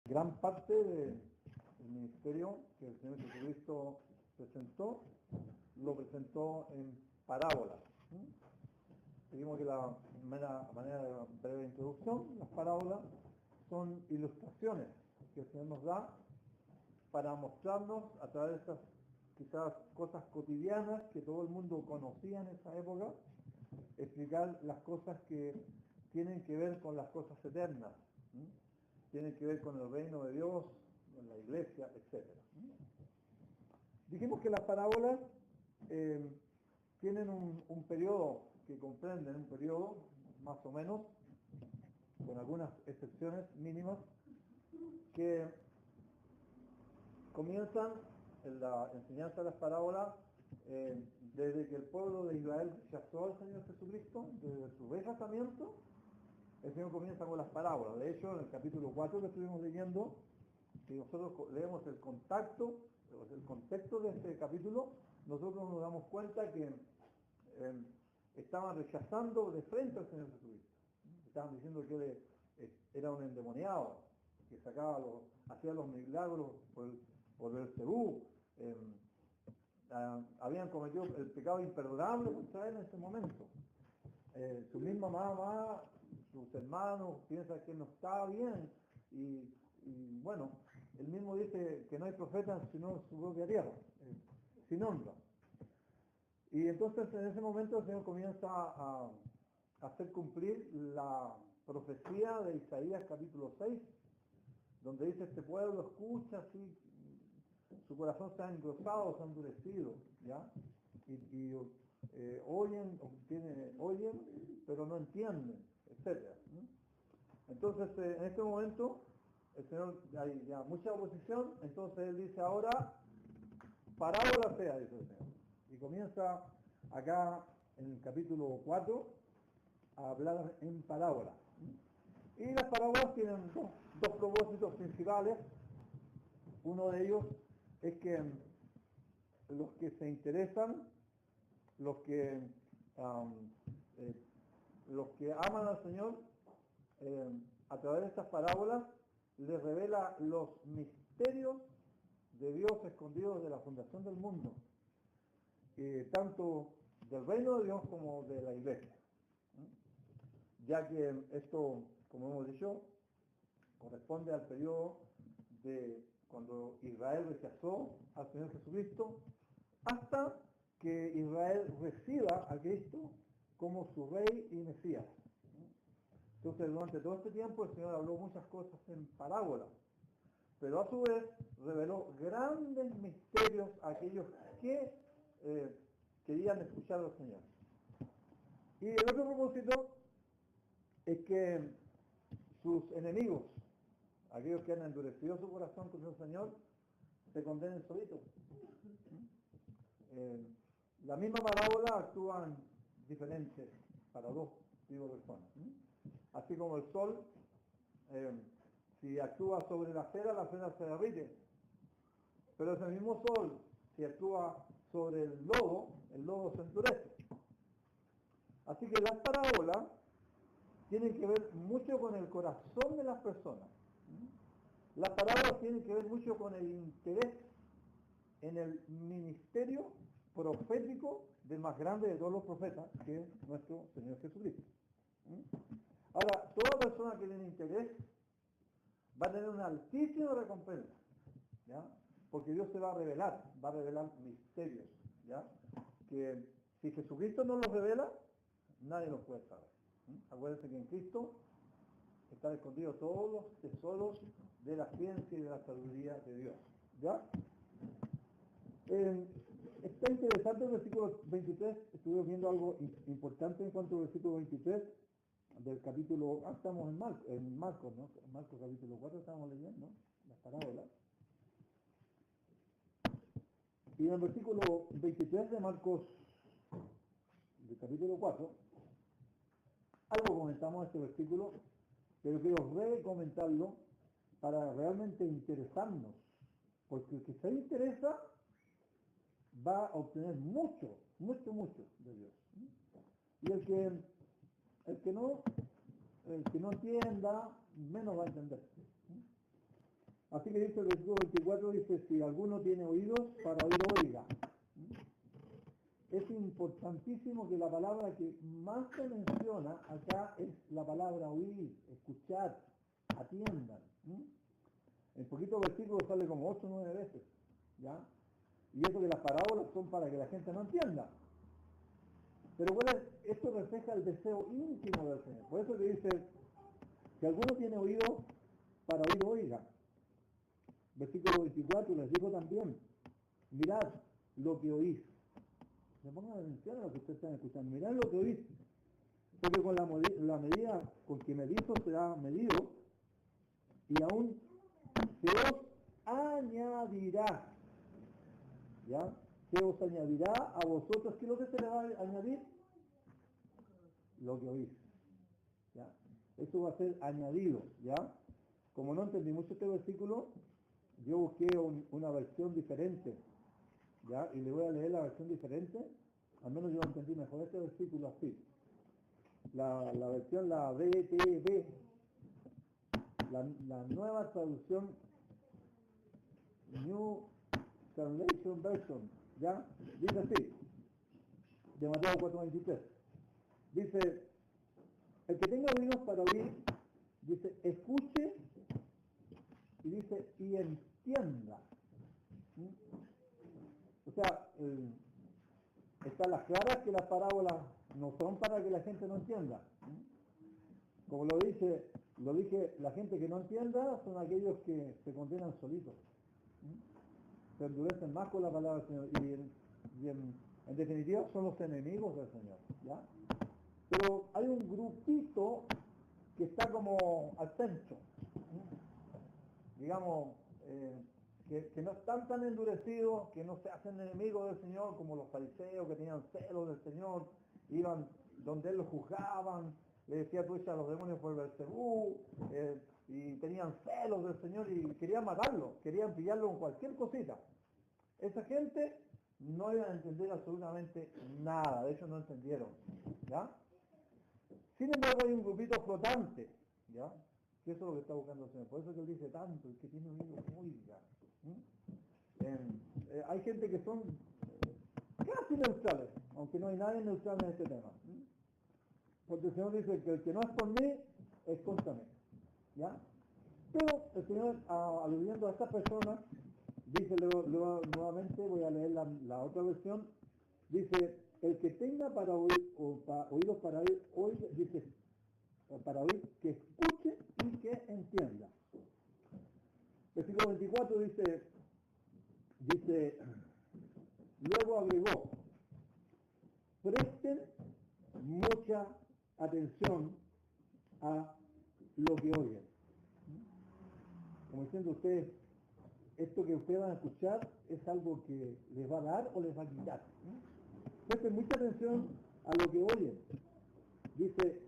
Gran parte del ministerio que el Señor Jesucristo presentó, lo presentó en parábolas. Seguimos que la manera de breve introducción, las parábolas son ilustraciones que el Señor nos da para mostrarnos a través de estas quizás cosas cotidianas que todo el mundo conocía en esa época, explicar las cosas que tienen que ver con las cosas eternas, tienen que ver con el reino de Dios, con la iglesia, etc. Dijimos que las parábolas tienen un periodo que comprenden, un periodo más o menos, con algunas excepciones mínimas, que comienzan en la enseñanza de las parábolas desde que el pueblo de Israel rechazó al Señor Jesucristo, desde su rechazamiento. El Señor comienza con las parábolas. De hecho, en el capítulo 4 que estuvimos leyendo, si nosotros leemos el contexto de este capítulo, nosotros nos damos cuenta que estaban rechazando de frente al Señor Jesucristo. Estaban diciendo que él era un endemoniado, que hacía los milagros por Belcebú. Habían cometido el pecado imperdonable contra él en ese momento. Su misma mamá, sus hermanos piensan que no está bien y bueno, él mismo dice que no hay profeta sino en su propia tierra, sin honra. Y entonces en ese momento el Señor comienza a hacer cumplir la profecía de Isaías capítulo 6, donde dice: este pueblo escucha, así, su corazón se ha engrosado, se ha endurecido, ¿ya? Y oyen, pero no entienden, etc. Entonces, en este momento, el Señor, hay ya mucha oposición, entonces Él dice ahora, parábola sea, dice el Señor. Y comienza acá en el capítulo 4 a hablar en parábola. Y las parábolas tienen dos propósitos principales. Uno de ellos es que los que se interesan, los que aman al Señor, a través de estas parábolas les revela los misterios de Dios escondidos desde la fundación del mundo, tanto del reino de Dios como de la iglesia. Ya que esto, como hemos dicho, corresponde al periodo de cuando Israel rechazó al Señor Jesucristo hasta que Israel reciba a Cristo como su Rey y Mesías. Entonces, durante todo este tiempo el Señor habló muchas cosas en parábolas, pero a su vez reveló grandes misterios a aquellos que querían escuchar al Señor. Y el otro propósito es que sus enemigos, aquellos que han endurecido su corazón contra el Señor, se condenen solitos. La misma parábola actúan diferentes para dos tipos de personas. Así como el sol, si actúa sobre la cera se derrite. Pero ese mismo sol, si actúa sobre el lodo se endurece. Así que las parábolas tienen que ver mucho con el corazón de las personas. Las parábolas tienen que ver mucho con el interés en el ministerio profético del más grande de todos los profetas, que es nuestro Señor Jesucristo. Ahora, toda persona que tiene interés va a tener una altísima recompensa, ¿ya? Porque Dios se va a revelar misterios, ¿ya? Que si Jesucristo no los revela, nadie los puede saber. Acuérdense que en Cristo están escondidos todos los tesoros de la ciencia y de la sabiduría de Dios, ¿ya? Está interesante el versículo 23, estuve viendo algo importante en cuanto al versículo 23 del capítulo, estamos en Marcos, ¿no? En Marcos capítulo 4 estamos leyendo las parábolas. Y en el versículo 23 de Marcos, del capítulo 4, algo comentamos este versículo, pero quiero comentarlo para realmente interesarnos, porque el que se interesa va a obtener mucho de Dios. Y el que no entienda, menos va a entender. Así que dice el versículo 24, dice, si alguno tiene oídos, para oír oiga. Es importantísimo que la palabra que más se menciona acá es la palabra oír, escuchar, atiendan. En poquitos versículos sale como 8 o 9 veces, ¿ya? Y eso que las parábolas son para que la gente no entienda. Pero bueno, esto refleja el deseo íntimo del Señor. Por eso que dice, si alguno tiene oído, para oír oiga. Versículo 24 les digo también, mirad lo que oís. Me pongan atención a lo que ustedes están escuchando. Mirad lo que oís. Porque con la medida con que medido será medido, y aún se os añadirá. ¿Ya? Se os añadirá a vosotros. ¿Qué es lo que se les va a añadir? Lo que oís. ¿Ya? Eso va a ser añadido. ¿Ya? Como no entendí mucho este versículo, yo busqué una versión diferente. ¿Ya? Y le voy a leer la versión diferente. Al menos yo entendí mejor este versículo así. La versión, la BTV, la nueva traducción, New Translation Version, ¿ya? Dice así, de Mateo 4:23. Dice, el que tenga oídos para oír, dice, escuche, y dice, y entienda. O sea, están las claras que las parábolas no son para que la gente no entienda. Como lo dije, la gente que no entienda son aquellos que se condenan solitos. Se endurecen más con la palabra del Señor y en definitiva son los enemigos del Señor. ¿Ya? Pero hay un grupito que está como al centro. Digamos, que no están tan endurecidos, que no se hacen enemigos del Señor como los fariseos que tenían celos del Señor, iban donde Él los juzgaban, le decía tú echa a los demonios por Beelzebú, y tenían celos del Señor y querían matarlo, querían pillarlo con cualquier cosita. Esa gente no iba a entender absolutamente nada, de hecho no entendieron, ¿ya? Sin embargo hay un grupito flotante, ¿ya? Que eso es lo que está buscando el Señor, por eso que Él dice tanto, el que tiene oído oiga. Hay gente que son casi neutrales, aunque no hay nadie neutral en este tema. Porque el Señor dice que el que no es por mí, es contra mí. ¿Ya? Pero el Señor, aludiendo a estas personas, dice luego, nuevamente, voy a leer la otra versión, dice, el que tenga para oír, oídos para oír, dice, para oír, que escuche y que entienda. Versículo 24 dice, luego agregó, presten mucha atención a lo que oyen. Como diciendo ustedes, esto que ustedes van a escuchar es algo que les va a dar o les va a quitar. Presten mucha atención a lo que oyen. Dice,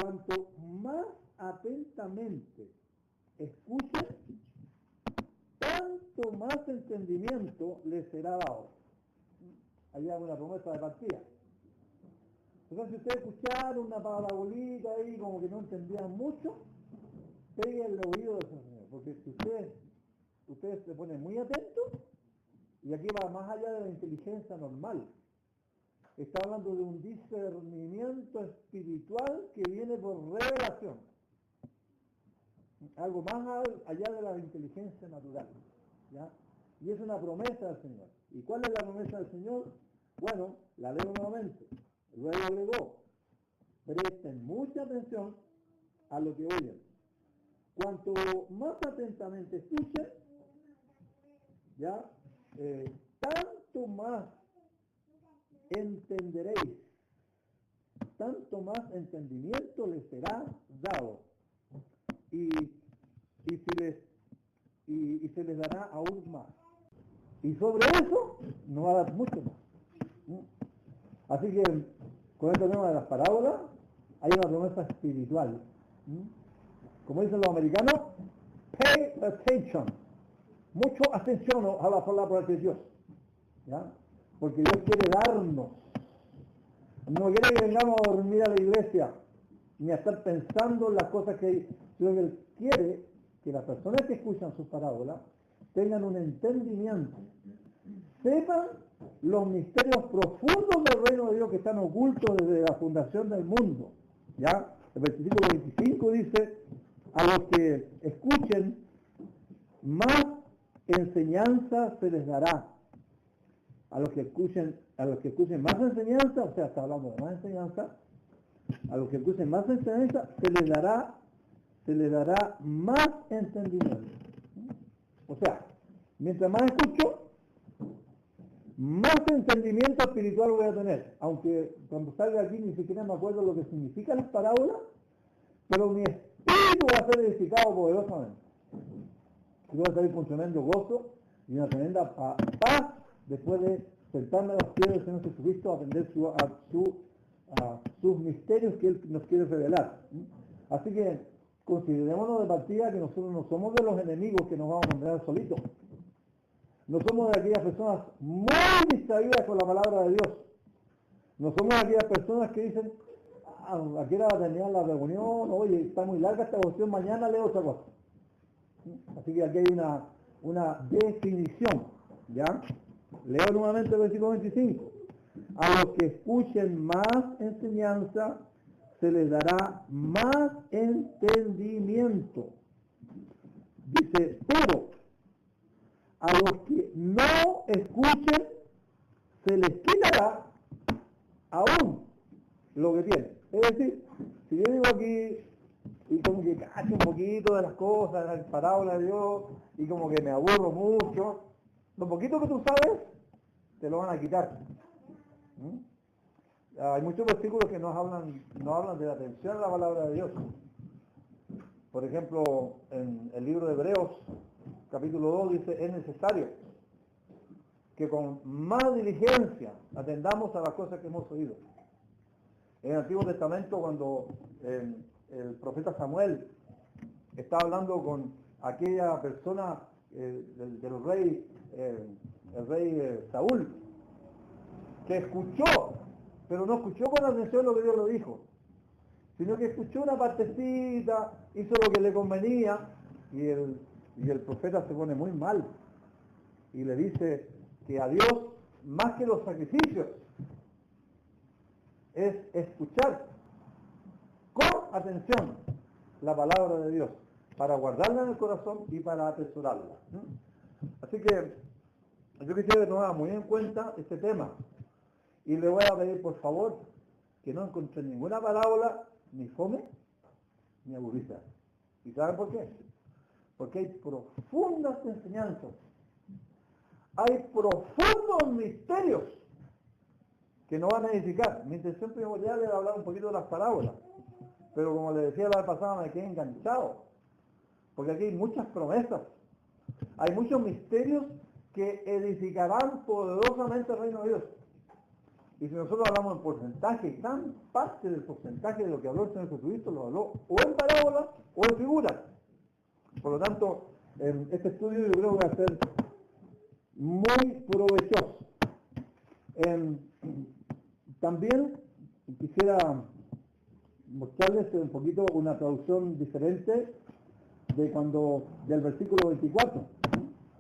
cuanto más atentamente escuchen, tanto más entendimiento les será dado. Ahí hay una promesa de partida. Entonces, si ustedes escucharon una parabolita ahí como que no entendían mucho, peguen el oído del Señor, porque si ustedes se ponen muy atentos, y aquí va más allá de la inteligencia normal, está hablando de un discernimiento espiritual que viene por revelación, algo más allá de la inteligencia natural, ¿ya? Y es una promesa del Señor. ¿Y cuál es la promesa del Señor? Bueno, la leo nuevamente. Luego agregó, presten mucha atención a lo que oyen. Cuanto más atentamente escuchen, ya, tanto más entenderéis, tanto más entendimiento les será dado. Y se les dará aún más. Y sobre eso no va a dar mucho más. Así que con este tema de las parábolas hay una promesa espiritual. Como dicen los americanos, pay attention. Mucho atención a la palabra de Dios. ¿Ya? Porque Dios quiere darnos. No quiere que vengamos a dormir a la iglesia, ni a estar pensando en las cosas que Dios quiere que las personas que escuchan sus parábolas tengan un entendimiento, sepan los misterios profundos del reino de Dios que están ocultos desde la fundación del mundo. ¿Ya? El versículo 25 dice, a los que escuchen, más enseñanza se les dará. A los que escuchen más enseñanza, o sea, está hablando de más enseñanza, a los que escuchen más enseñanza se les dará más entendimiento. O sea, mientras más escucho, más entendimiento espiritual voy a tener. Aunque cuando salga aquí ni siquiera me acuerdo lo que significan las parábolas, pero mi espíritu va a ser edificado poderosamente. Y voy a salir con tremendo gozo y una tremenda paz después de sentarme a los pies del Señor Jesucristo a aprender sus misterios que Él nos quiere revelar. Así que considerémonos de partida que nosotros no somos de los enemigos que nos vamos a encontrar solitos. No somos de aquellas personas muy distraídas con la palabra de Dios. No somos de aquellas personas que dicen, ¿a qué hora va a terminar la reunión? Oye, está muy larga esta cuestión, mañana leo otra cosa. Así que aquí hay una definición, ¿ya? Leo nuevamente el versículo 25. A los que escuchen más enseñanza, se les dará más entendimiento. Dice, pero a los que no escuchen, se les quitará aún lo que tienen. Es decir, si yo digo aquí y como que cacho un poquito de las cosas, de las parábolas de Dios, y como que me aburro mucho, lo poquito que tú sabes, te lo van a quitar. Hay muchos versículos que no hablan de la atención a la palabra de Dios. Por ejemplo, en el libro de Hebreos, capítulo 2, dice, es necesario que con más diligencia atendamos a las cosas que hemos oído. En el Antiguo Testamento, cuando el profeta Samuel está hablando con aquella persona del rey, el rey Saúl, que escuchó, pero no escuchó con atención lo que Dios le dijo, sino que escuchó una partecita, hizo lo que le convenía, y el profeta se pone muy mal y le dice que a Dios, más que los sacrificios, es escuchar con atención la palabra de Dios, para guardarla en el corazón y para atesorarla. Así que yo quisiera que tomara muy en cuenta este tema, y le voy a pedir por favor que no encuentre ninguna parábola ni fome ni aburrida. ¿Y saben por qué? Porque hay profundas enseñanzas, hay profundos misterios que nos van a edificar. Mi intención primordial era hablar un poquito de las parábolas, pero como le decía la vez pasada, me quedé enganchado, porque aquí hay muchas promesas, hay muchos misterios que edificarán poderosamente el reino de Dios. Y si nosotros hablamos en porcentaje, gran parte del porcentaje de lo que habló el Señor Jesucristo lo habló o en parábolas o en figuras. Por lo tanto, este estudio yo creo que va a ser muy provechoso. También quisiera mostrarles un poquito una traducción diferente del versículo 24.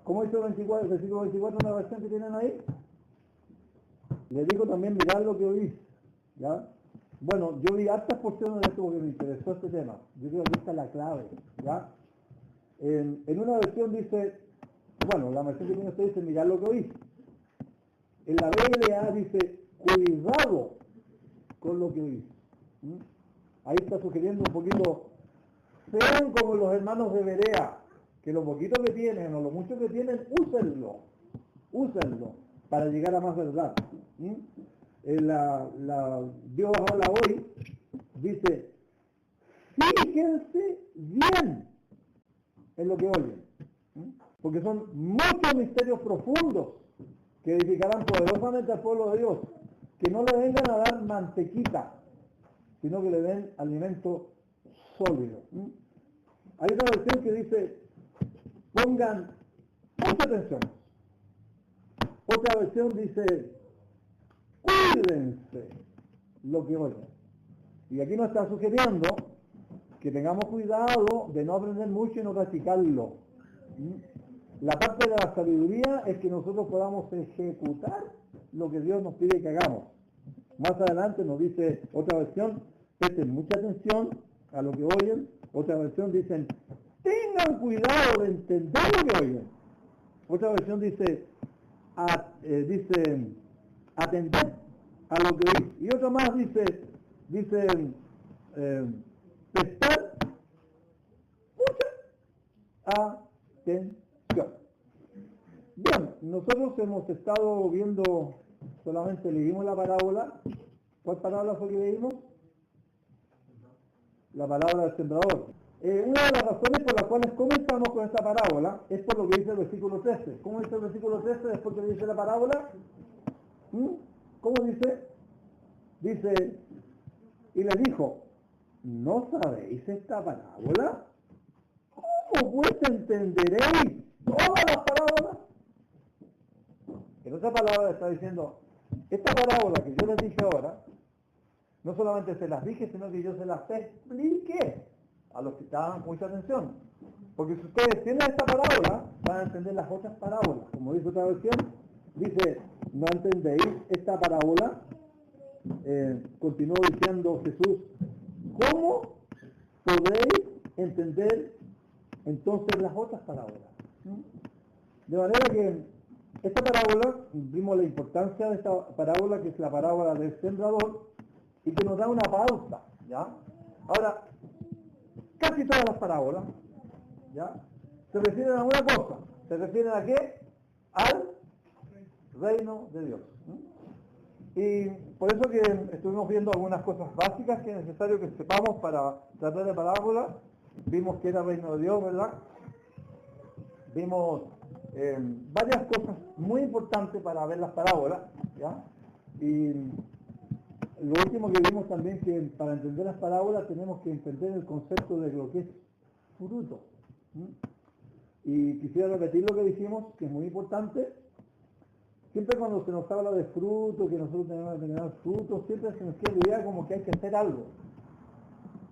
¿Cómo hizo el versículo 24 en la versión que tienen ahí? Le digo también, mirad lo que oís, ¿ya? Bueno, yo vi hartas porciones de esto porque me interesó este tema. Yo creo que esta es la clave, ¿ya? En una versión dice, bueno, la versión que tiene usted dice, mirad lo que oís. En la BLA dice, cuidado con lo que oís. Ahí está sugiriendo un poquito, sean como los hermanos de Berea, que lo poquito que tienen o lo mucho que tienen, úsenlo para llegar a más verdad. Dios habla hoy, dice, fíjense bien en lo que oyen, porque son muchos misterios profundos que edificarán poderosamente al pueblo de Dios, que no le vengan a dar mantequita, sino que le den alimento sólido. Hay otra versión que dice, pongan mucha atención. Otra versión dice, cuídense lo que oyen. Y aquí nos está sugiriendo que tengamos cuidado de no aprender mucho y no practicarlo. La parte de la sabiduría es que nosotros podamos ejecutar lo que Dios nos pide que hagamos. Más adelante nos dice otra versión, presten mucha atención a lo que oyen. Otra versión dicen, tengan cuidado de entender lo que oyen. Otra versión dice, atender a lo que oís. Y otra más dice prestar mucha atención. Bien, nosotros hemos estado viendo, solamente leímos la parábola. ¿Cuál parábola fue que leímos? La parábola del sembrador. Una de las razones por las cuales comenzamos con esta parábola es por lo que dice el versículo 13. ¿Cómo dice el versículo 13 después que dice la parábola? ¿Cómo dice? Dice, y les dijo, ¿no sabéis esta parábola? ¿Cómo pues entenderéis todas las parábolas? En otra palabra está diciendo, esta parábola que yo les dije ahora, no solamente se las dije, sino que yo se las expliqué a los que estaban con mucha atención. Porque si ustedes tienen esta parábola, van a entender las otras parábolas. Como dice otra versión, dice, ¿no entendéis esta parábola? Continuó diciendo Jesús, ¿cómo podréis entender entonces las otras parábolas? De manera que esta parábola, vimos la importancia de esta parábola, que es la parábola del sembrador, y que nos da una pauta, ¿ya? Ahora, casi todas las parábolas, ¿ya?, se refieren a una cosa. ¿Se refieren a qué? Al reino de Dios. Y por eso que estuvimos viendo algunas cosas básicas que es necesario que sepamos para tratar de parábola. Vimos que era el reino de Dios, ¿verdad? Vimos varias cosas muy importantes para ver las parábolas, ¿ya? Y lo último que vimos también, que para entender las parábolas tenemos que entender el concepto de lo que es fruto. Y quisiera repetir lo que dijimos, que es muy importante. Siempre cuando se nos habla de fruto, que nosotros tenemos que tener fruto, siempre se nos quiere la idea como que hay que hacer algo.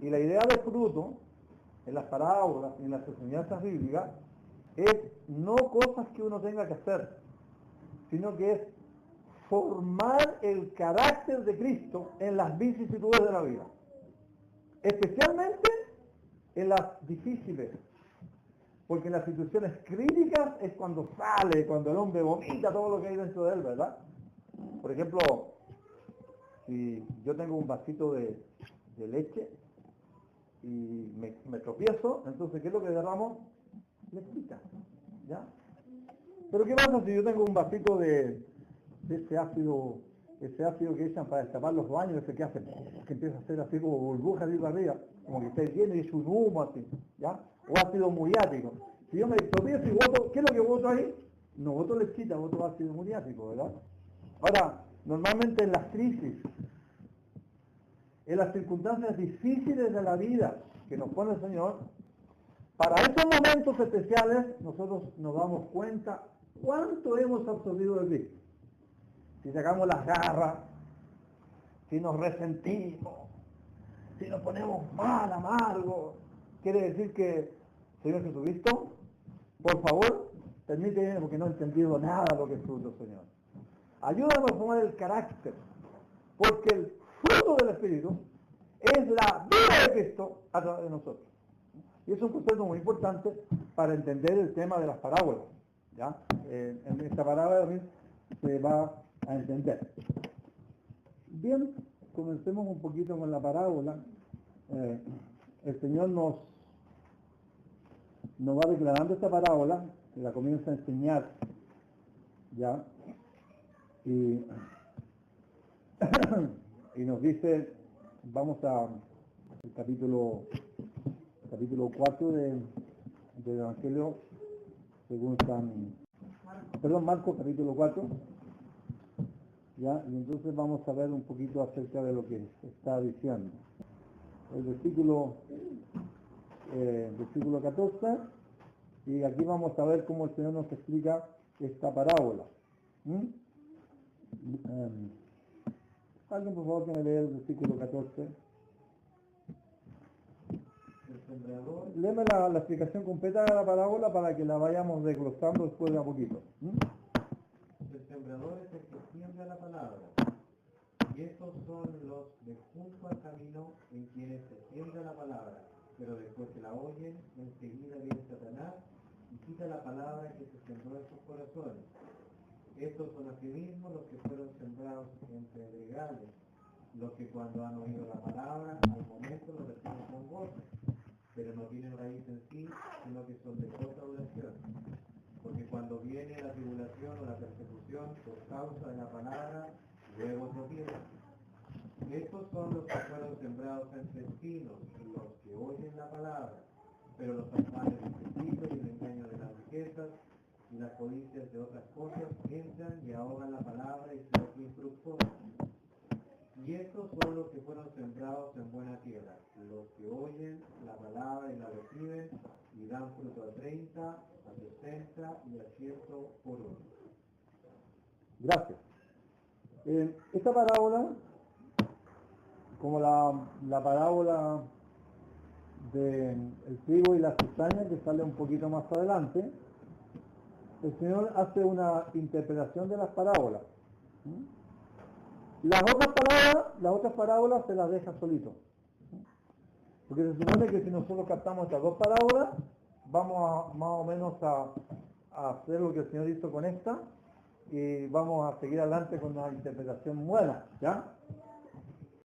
Y la idea de fruto, en las parábolas y en las enseñanzas bíblicas, es no cosas que uno tenga que hacer, sino que es formar el carácter de Cristo en las vicisitudes de la vida, especialmente en las difíciles, porque en las situaciones críticas es cuando el hombre vomita todo lo que hay dentro de él, ¿verdad? Por ejemplo, si yo tengo un vasito de leche y me tropiezo, entonces ¿qué es lo que derramo? Lechita, ¿ya? Pero ¿qué pasa si yo tengo un vasito de ese ácido que echan para destapar los baños, ese que hace, que empieza a hacer así como burbujas de arriba, como que está lleno y es un humo así, ¿ya? O ácido muriático. Si yo me tropiezo y voto, ¿qué es lo que voto ahí? No voto lechita, voto ácido muriático, ¿verdad? Ahora, normalmente en las crisis, en las circunstancias difíciles de la vida que nos pone el Señor, para esos momentos especiales nosotros nos damos cuenta cuánto hemos absorbido de Cristo. Si sacamos las garras, si nos resentimos, si nos ponemos mal, amargos, quiere decir que, Señor Jesucristo, por favor, permíteme, porque no he entendido nada de lo que es fruto, Señor. Ayúdanos a formar el carácter, porque el fruto del Espíritu es la vida de Cristo a través de nosotros. Y es un concepto muy importante para entender el tema de las parábolas, ¿ya? En esta parábola también se va a entender. Bien, comencemos un poquito con la parábola. El Señor nos va declarando esta parábola, y la comienza a enseñar, ¿ya? Y nos dice, vamos al capítulo 4 del Evangelio según Marcos, capítulo 4, ¿ya? Y entonces vamos a ver un poquito acerca de lo que está diciendo. El versículo 14, y aquí vamos a ver cómo el Señor nos explica esta parábola. Alguien por favor que me lea el versículo 14. sembrador. Léeme la explicación completa de la parábola para que la vayamos desglosando después de a poquito. El sembrador es el que siembra la palabra. Y estos son los de junto al camino en quienes se siembra la palabra. Pero después que la oyen, enseguida viene Satanás y quita la palabra que se sembró en sus corazones. Estos son asimismo los que fueron sembrados entre pedregales, los que cuando han oído la palabra, al momento lo reciben con gozo, pero no tienen raíz en sí, sino que son de corta duración. Porque cuando viene la tribulación o la persecución por causa de la palabra, luego tropiezan. Estos son los que fueron sembrados entre espinos, los que oyen la palabra, pero los afanes del apetito y el engaño de las riquezas y las codicias de otras cosas entran y ahogan la palabra y se hace infructuosa. Y estos son los que fueron sembrados en buena tierra, los que oyen la palabra y la reciben y dan fruto a 30, a 60 y a 100 por uno. Gracias. Esta parábola, como la parábola del trigo y la cizaña, que sale un poquito más adelante, el Señor hace una interpretación de las parábolas. Las otras parábolas se las deja solito. Porque se supone que si nosotros captamos estas dos parábolas, vamos a, más o menos a hacer lo que el Señor hizo con esta, y vamos a seguir adelante con una interpretación buena, ¿ya?